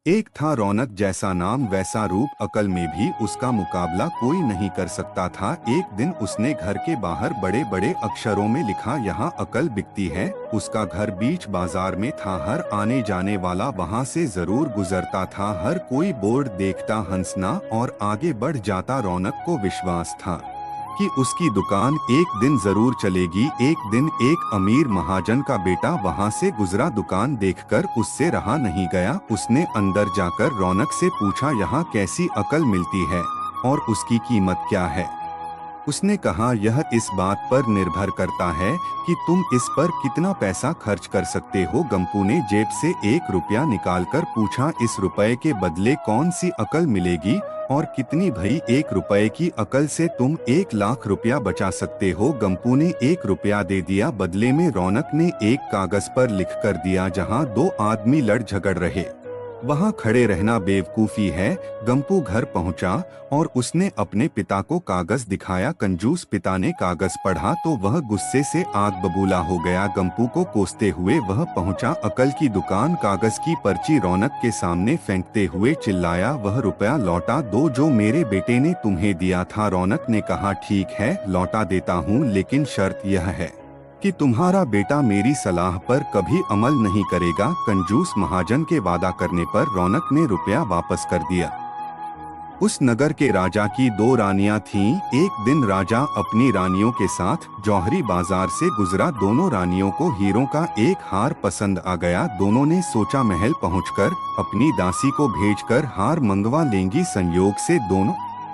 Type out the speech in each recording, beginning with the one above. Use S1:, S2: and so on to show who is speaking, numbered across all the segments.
S1: एक था रौनक जैसा नाम वैसा रूप, अकल में भी उसका मुकाबला कोई नहीं कर सकता था। एक दिन उसने घर के बाहर बड़े बड़े अक्षरों में लिखा, यहाँ अकल बिकती है। उसका घर बीच बाजार में था, हर आने जाने वाला वहाँ से जरूर गुजरता था। हर कोई बोर्ड देखता हंसना और आगे बढ़ जाता। रौनक को विश्वास था कि उसकी दुकान एक दिन जरूर चलेगी। एक दिन एक अमीर महाजन का बेटा वहां से गुजरा, दुकान देखकर उससे रहा नहीं गया। उसने अंदर जाकर रौनक से पूछा, यहाँ कैसी अकल मिलती है और उसकी कीमत क्या है? उसने कहा, यह इस बात पर निर्भर करता है कि तुम इस पर कितना पैसा खर्च कर सकते हो। गंपू ने जेब से 1 रुपया निकालकर पूछा, इस रुपए के बदले कौन सी अकल मिलेगी और कितनी? भई 1 रुपए की अकल से तुम 1 लाख रुपया बचा सकते हो। गंपू ने 1 रुपया दे दिया। बदले में रौनक ने एक कागज पर लिख कर दिया, जहाँ 2 आदमी लड़ झगड़ रहे वहाँ खड़े रहना बेवकूफी है। गंपू घर पहुँचा और उसने अपने पिता को कागज दिखाया। कंजूस पिता ने कागज पढ़ा तो वह गुस्से से आग बबूला हो गया। गंपू को कोसते हुए वह पहुँचा अकल की दुकान। कागज की पर्ची रौनक के सामने फेंकते हुए चिल्लाया, वह रुपया लौटा दो जो मेरे बेटे ने तुम्हें दिया था। रौनक ने कहा, ठीक है लौटा देता हूँ, लेकिन शर्त यह है कि तुम्हारा बेटा मेरी सलाह पर कभी अमल नहीं करेगा। कंजूस महाजन के वादा करने पर रौनक ने रुपया वापस कर दिया। उस नगर के राजा की 2 रानियां थीं। एक दिन राजा अपनी रानियों के साथ जौहरी बाजार से गुजरा। दोनों रानियों को हीरों का एक हार पसंद आ गया। दोनों ने सोचा महल पहुंचकर अपनी दासी को भेजकर हार मंगवा लेंगी। संयोग से दोनों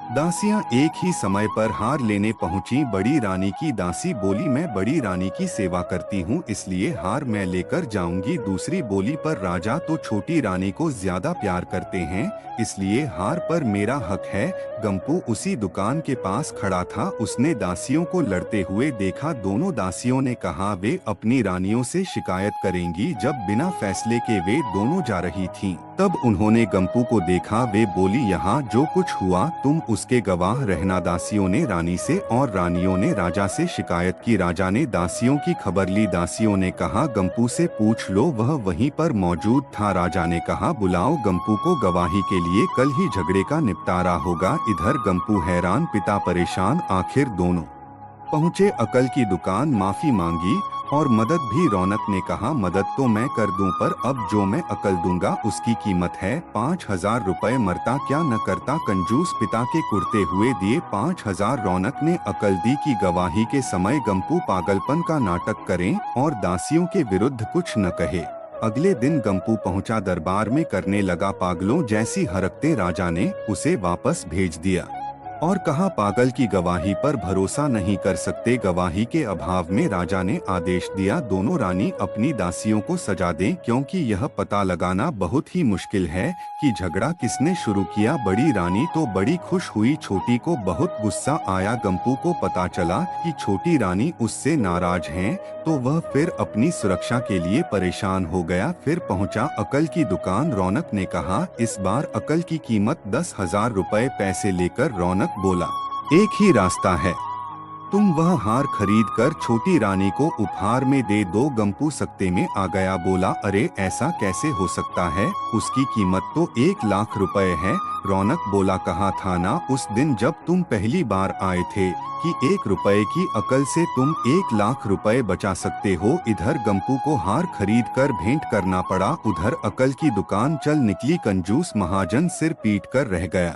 S1: दासियां एक ही समय पर हार लेने पहुंची। बड़ी रानी की दासी बोली, मैं बड़ी रानी की सेवा करती हूं, इसलिए हार मैं लेकर जाऊंगी। दूसरी बोली, पर राजा तो छोटी रानी को ज्यादा प्यार करते हैं, इसलिए हार पर मेरा हक है। गंपू उसी दुकान के पास खड़ा था। उसने दासियों को लड़ते हुए देखा। दोनों दासियों ने कहा वे अपनी रानियों से शिकायत करेंगी। जब बिना फैसले के वे दोनों जा रही थीं, तब उन्होंने गंपू को देखा। वे बोली, यहाँ जो कुछ हुआ तुम उसके गवाह रहना। दासियों ने रानी से और रानियों ने राजा से शिकायत की। राजा ने दासियों की खबर ली। दासियों ने कहा, गंपू से पूछ लो, वह वहीं पर मौजूद था। राजा ने कहा, बुलाओ गंपू को गवाही के लिए, कल ही झगड़े का निपटारा होगा। इधर गंपू हैरान, पिता परेशान। आखिर दोनों पहुँचे अकल की दुकान। माफी मांगी और मदद भी। रौनक ने कहा, मदद तो मैं कर दूं, पर अब जो मैं अकल दूंगा उसकी कीमत है 5000 रुपए। मरता क्या न करता। कंजूस पिता के कुर्ते हुए दिए 5000। रौनक ने अकल दी कि गवाही के समय गंपू पागलपन का नाटक करें और दासियों के विरुद्ध कुछ न कहे। अगले दिन गंपू पहुंचा, दरबार में करने लगा पागलों जैसी हरकतें। राजा ने उसे वापस भेज दिया और कहा, पागल की गवाही पर भरोसा नहीं कर सकते। गवाही के अभाव में राजा ने आदेश दिया, दोनों रानी अपनी दासियों को सजा दें, क्योंकि यह पता लगाना बहुत ही मुश्किल है कि झगड़ा किसने शुरू किया। बड़ी रानी तो बड़ी खुश हुई, छोटी को बहुत गुस्सा आया। गंपू को पता चला कि छोटी रानी उससे नाराज हैं, तो वह फिर अपनी सुरक्षा के लिए परेशान हो गया। फिर पहुंचा अकल की दुकान। रौनक ने कहा, इस बार अकल की कीमत 10,000 रुपए। पैसे लेकर रौनक बोला, एक ही रास्ता है, तुम वह हार खरीद कर छोटी रानी को उपहार में दे दो। गंपू सकते में आ गया, बोला, अरे ऐसा कैसे हो सकता है, उसकी कीमत तो 1 लाख रुपए है। रौनक बोला, कहा था ना उस दिन जब तुम पहली बार आए थे कि 1 रुपए की अकल से तुम 1 लाख रुपए बचा सकते हो। इधर गंपू को हार खरीद कर भेंट करना पड़ा, उधर अकल की दुकान चल निकली। कंजूस महाजन सिर पीट कर रह गया।